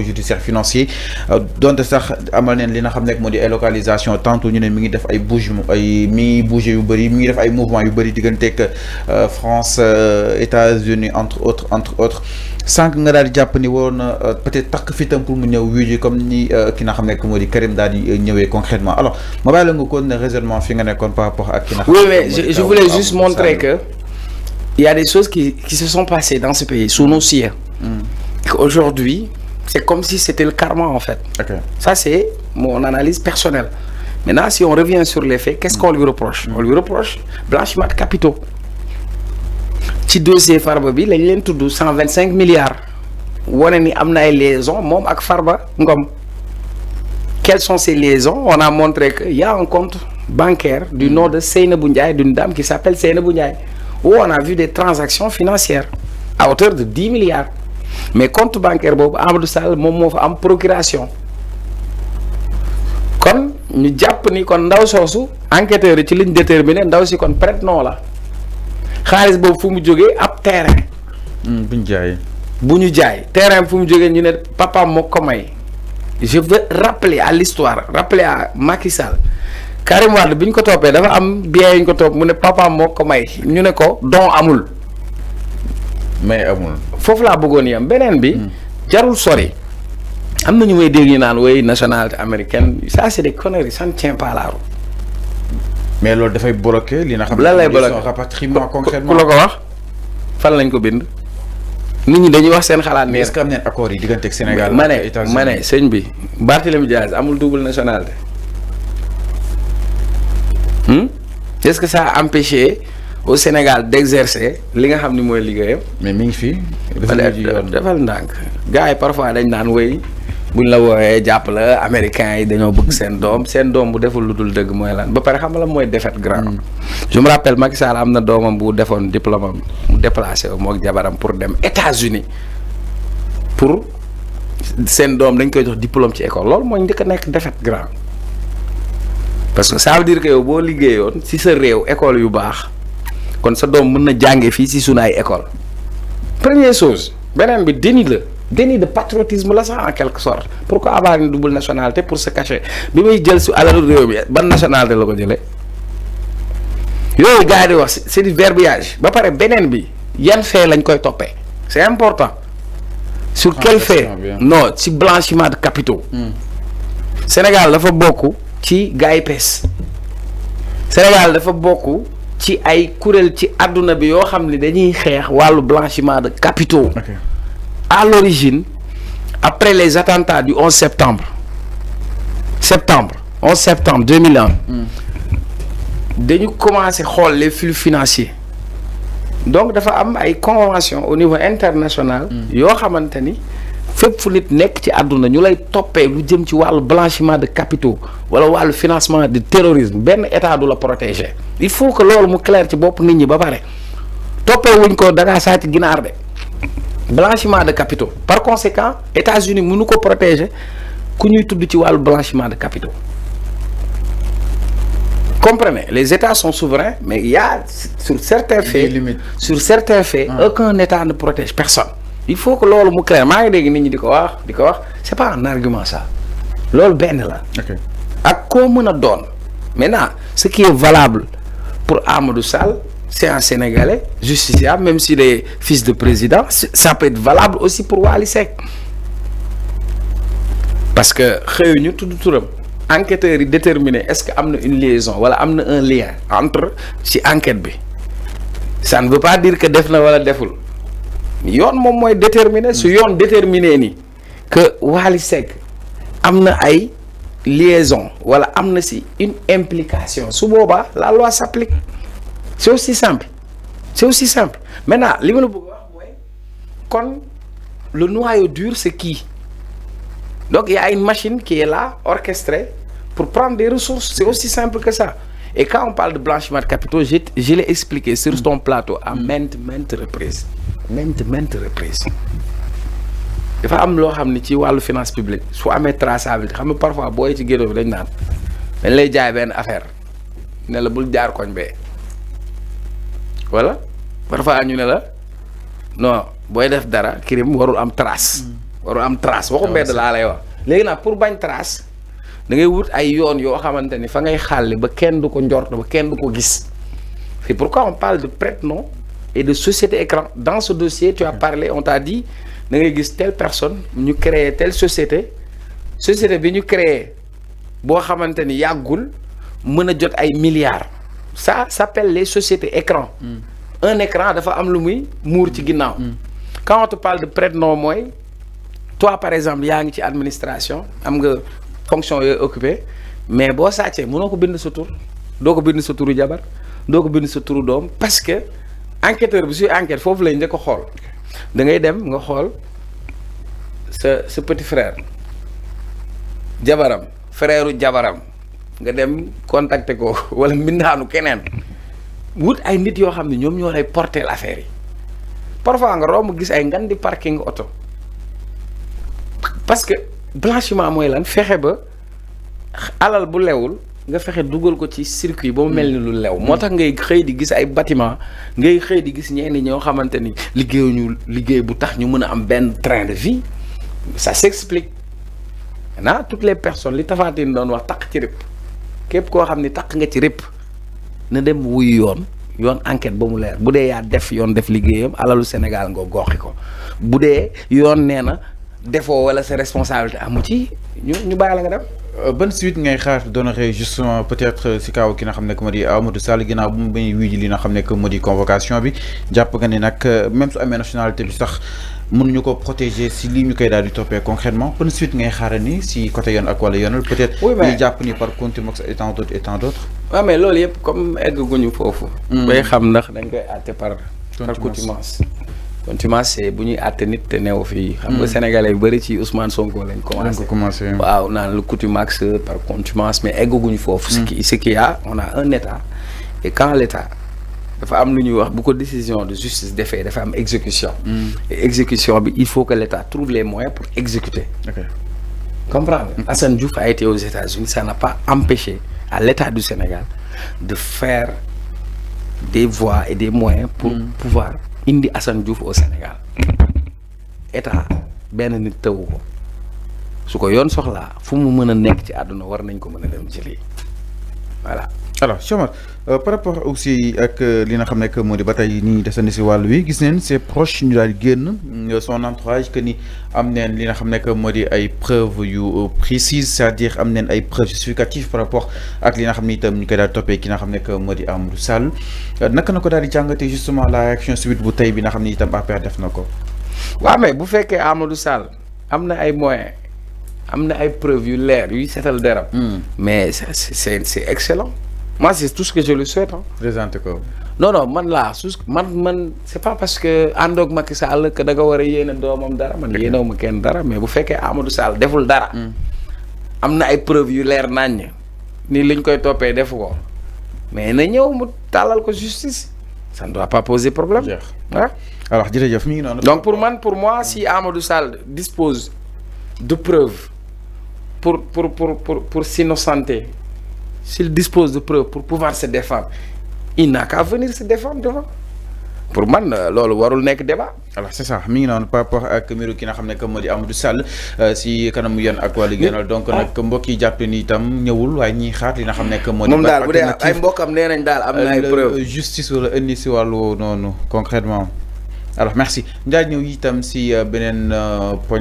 judiciaire financier donte sax amal neen li nga xam nekk moo di ay localisation tantôt ñu ne mi ngi def ay bouger yu bëri mi ngi def ay mouvement yu bëri digganteeg France États-Unis entre autres sànq nga daal di jàpp ni waroon na peut-être takk fitam pour mu ñëw wuyu comme ni ki nga xam nekk moo di Karim daal di ñëwee concrètement alors ma bàyyi la nga kon ne raisonnement fi nga nekkoon par rapport ak ki nga xam. Oui, mais je voulais juste montrer que il y a des choses qui se sont passées dans ce pays sous nos yeux. Aujourd'hui c'est comme si c'était le karma en fait. Okay. Ça c'est mon analyse personnelle. Maintenant si on revient sur les faits, qu'est-ce qu'on lui reproche? On lui reproche blanchiment de capitaux. Ci dossier Farba bi lañ leen tudd 125 milliards. wane ni am na ay liaisons moom ak Farba Ngom. Quelles sont ces liaisons? On a montré que y a un compte bancaire du nom de Seynabou Ndiaye, d'une dame qui s'appelle Seynabou Ndiaye, où on a vu des transactions financières à hauteur de 10 milliards. Mais compte bancaire boobu Amadou Sall moom moo fa am procuration kon ñu jàpp ni kon ndaw soosu enquêteurs yi ci liñ déterminé ndaw si kon prête non la xaalis boobu fu mu jógee ab terrain. bu ñu jaay terrain fu mu jógee ñu ne papa moo ko may. Je veux rappeler à l'histoire, rappeler à Macky Sall Karim Wade bi ñu ko toppee dafa am bien yu ñu ko topp mu ne papa moo ko may ñu ne ko don amul. mais amul foofu laa bëggoon yam beneen bi jarul sori am na ñu may dégg ñu naan woy nationalité américaine ça c'est des conneries, ça ne tient pas la route. mais loolu dafay bloquer li nga xam lan lay bloquer rapatriement concrètement ku la ko wax fan lañ ko bind nit ñi dañuy wax seen xalaat. mais est-ce que am nañ accord yi diggante ak Sénégal ma ne sëñ bi Barthélémy Diaz amul double nationalité. Est-ce que ça a empêché au Sénégal d'exercer li nga xam ni mooy liggéeyam. mais mi ngi fi. defal ndànk gars yi parfois dañ naan wéy buñ la woowee jàpp la américains yi dañoo bëgg seen doom bu deful lu dul dëgg mooy lan ba pare xam nga la mooy défaite grave. Je me rappelle Macky Sall am na doomam bu defoon diplôme am mu déplacé wu mook jabaram pour dem États-Unis pour seen doom dañ koy jox diplôme ci école loolu mooy njëkk a nekk défaite grave parce que ça veut dire que yow boo liggéeyoon ci sa réew école yu baax. kon sa doom mën na jàngee fii ci sunu ay école première chose beneen bi déni de patriotisme la sax en quelque sorte pourquoi avoir une double nationalité pour se cacher bi muy jël su alalu réew bi ban nationalité la ko jëlee yooyu gars yi di wax c'est du verbiage ba pare beneen bi yan fait lañ koy toppee c'est important sur quel fait non ci blanchiment de capitaux Sénégal dafa bokk ci gars yi pes Sénégal dafa bokk ci ay kuréel ci àdduna bi yoo xam ne dañuy xeex wàllu blanchiment de capitaux. Okay. À l'origine après les attentats du 11 septembre 2001 dañu commencé xool les flux financiers donc dafa am ay convention au niveau international yoo xamante ni fépp fu nit nekk ci àdduna ñu lay toppee lu jëm ci wàllu blanchiment de capitaux wala wàllu financement de terrorisme benn état du la protéger il faut que loolu mu clair ci bopp nit ñi ba pare toppee wuñ ko dangaa sàcc ginaar de blanchiment de capitaux par conséquent États-Unis mënu ko protéger ku ñuy tudd ci wàllu blanchiment de capitaux comprenez les états sont souverains mais il y a sur certains faits aucun état ne protège personne. Il faut que loolu mu clair maa ngi dégg nit ñi di ko wax c'est pas un argument ça loolu benn la. ak koo mën a doon maintenant ce qui est valable pour Amadou Sall c'est un Sénégalais justiciable même s'il est fils de président ça peut être valable aussi pour Wally Seck parce que xëyuñu tudd turam enquêteurs yi déterminer est-ce que am na une liaison wala am na un lien entre ci enquête bi ça ne veut pas dire que def na wala deful. yoon moom mooy déterminer su yoon déterminer ni que Wally Seck am na ay liaison wala am na ci une implication su boobaa la loi s'applique c'est aussi simple maintenant li ma la bëgg wax mooy kon le noyau dur c'est qui donc il y a une machine qui est là orchestrée pour prendre des ressources c'est aussi simple que ça et quand on parle de blanchiment de capitaux je l'ai expliqué sur ton plateau à maintes reprises dafa am loo xam ne ci wàllu finance publique su amee traçabilité xam nga parfois booy ci génn bi dañ lay jaay benn affaire ne la bul jaar koñ bee wala parfois ñu ne la non booy def dara crime warul am trace waru am trace waxu mbedd laa lay wax léegi nag pour bañ trace da ngay wut ay yoon yoo xamante ni fa ngay xàlli ba kenn du ko njort ba kenn du ko gis c'est pourquoi on parle de prête-nom et de société écran dans ce dossier tu as parlé on t'a dit da ngay gis telle personne ñu créer telle société bi ñu créer boo xamante ni yàggul mën a jot ay milliards ça s'appelle les sociétés écran un écran dafa am lu muy muur ci ginnaaw quand on te parle de prête-nom mooy toi par exemple yaa ngi ci administration am nga fonction yooyu occupé mais boo sàccee mënoo ko bind sa tur doo ko bind sa turu jabar doo ko bind sa turu doom parce que enquêteur bi suy enquête foofu lañ njëkk a xool da ngay dem nga xool sa petit frère jabaram frère jabaram nga dem contacter ko wala mbindaanu keneen wut ay nit yoo xam ne ñoom ñoo lay porter l'affaire yi parfois nga romb gis ay ngan di parking oto parce que blanchiment mooy lan fexe ba alal bu lewul nga fexe dugal ko ci circuit ba mu mel ni lu lew moo tax ngay xëy di gis ay bâtiment ngay xëy di gis ñenn ñoo xamante ni liggéeyuñu liggéey bu tax ñu mën a am benn train de vie ça s'explique maintenant toutes les personnes li Tafatine doon wax taq ci rëpp képp koo xam ni taq nga ci rëpp na dem wuyu yoon enquête ba mu leer bu dee yaa def yoon def liggéeyam alalu Sénégal nga goxi ko bu dee yoon nee na defoo wala sa responsabilité amu ci ñu bàyyi la nga dem. ban suite ngay xaar donnerait justement peut-être si kaw ki nga xam ne que moo di Amadou Sall ginnaaw bu mu bañ wii ji li nga xam ne que moo di convocation bi jàpp nga ni nag même su amee nationalité bi sax mënuñu ko protéger si lii ñu koy daal di toppee concrètement ban suite ngay xaar ni si côté yoon ak wala yoonal peut-être. oui mais jàpp ni par contumace et tant d'autres. waaw mais loolu yëpp comme egguñu foofu. bay xam ndax dañ koy àtte par contumace. contumace c'est bu ñuy àtte nit te neew fii. xam nga sénégalais yu bëri ci Ousmane Sonko lañ commencé. waaw naan le contumace par contumace mais egguñu foofu. ce qu'il y a on a un état et quand l'état dafa am lu ñuy wax bu ko décision de justice defee dafa am exécution. et exécution bi il faut que l'état trouve les moyens pour exécuter. comprendre Assane Diouf a été aux États-Unis ça n'a pas empêché à l'état du Sénégal de faire des voies et des moyens pour pouvoir indi Assane Diouf au Sénégal état benn nit tawu ko su ko yoon soxlaa fu mu mën a nekk ci àdduna war nañ ko mën a dem jëlee voilà. alors Cheikh Omar par rapport aussi ak li nga xam ne que moo di ba tey nii desandi si wàll wi gis neen ses proches ñu daal di génn son entourage que ni am neen li nga xam ne que moo di ay preuves yu précises c'est-à-dire am neen ay preuves justificatives par rapport ak li nga xam ne itam ñu koy daal toppee ki nga xam ne que moo di Amadou Sall naka na ko daal di jàngatee justement la réaction subite bu tey bi nga xam ne itam APR def na ko. waaw mais bu fekkee Amadou Sall am na ay moyens am na ay preuves yu leer yuy setal deram mais c'est excellent. Moi, c'est tout ce que je lui souhaite. Présente quoi. Non, man, c'est pas parce que Andok Macky Sall que da nga war a yéene doomam dara man yéenewu ma kenn dara mais bu fekkee Amadou Sall deful dara. am na ay preuves yu leer naññ ni liñ koy toppee defu ko mais na ñëw mu tàllal ko justice ça ne doit pas poser problème. ah alors jërëjëf mi ngi noonu. donc pour moi si Amadou Sall dispose de preuves pour s'innocenter. S'il dispose de preuves pour pouvoir se défendre, il n'a qu'à venir se défendre devant. Pour moi, loolu warul nekk débat. alors c'est ça mi ngi noonu par rapport ak mbiru ki nga xam ne que moo di Amadou Sall si kanamu yoon ak wàllu génnal donc nag mbokk yi jàpp ni itam ñëwul waaye ñiy xaar li nga xam ne que moo di. moom daal bu dee ay mbokkam nee nañ daal am na ay preuves. justice wala indi si wàllu noonu concrètement alors merci Ndiaye ñëw itam si beneen poñ.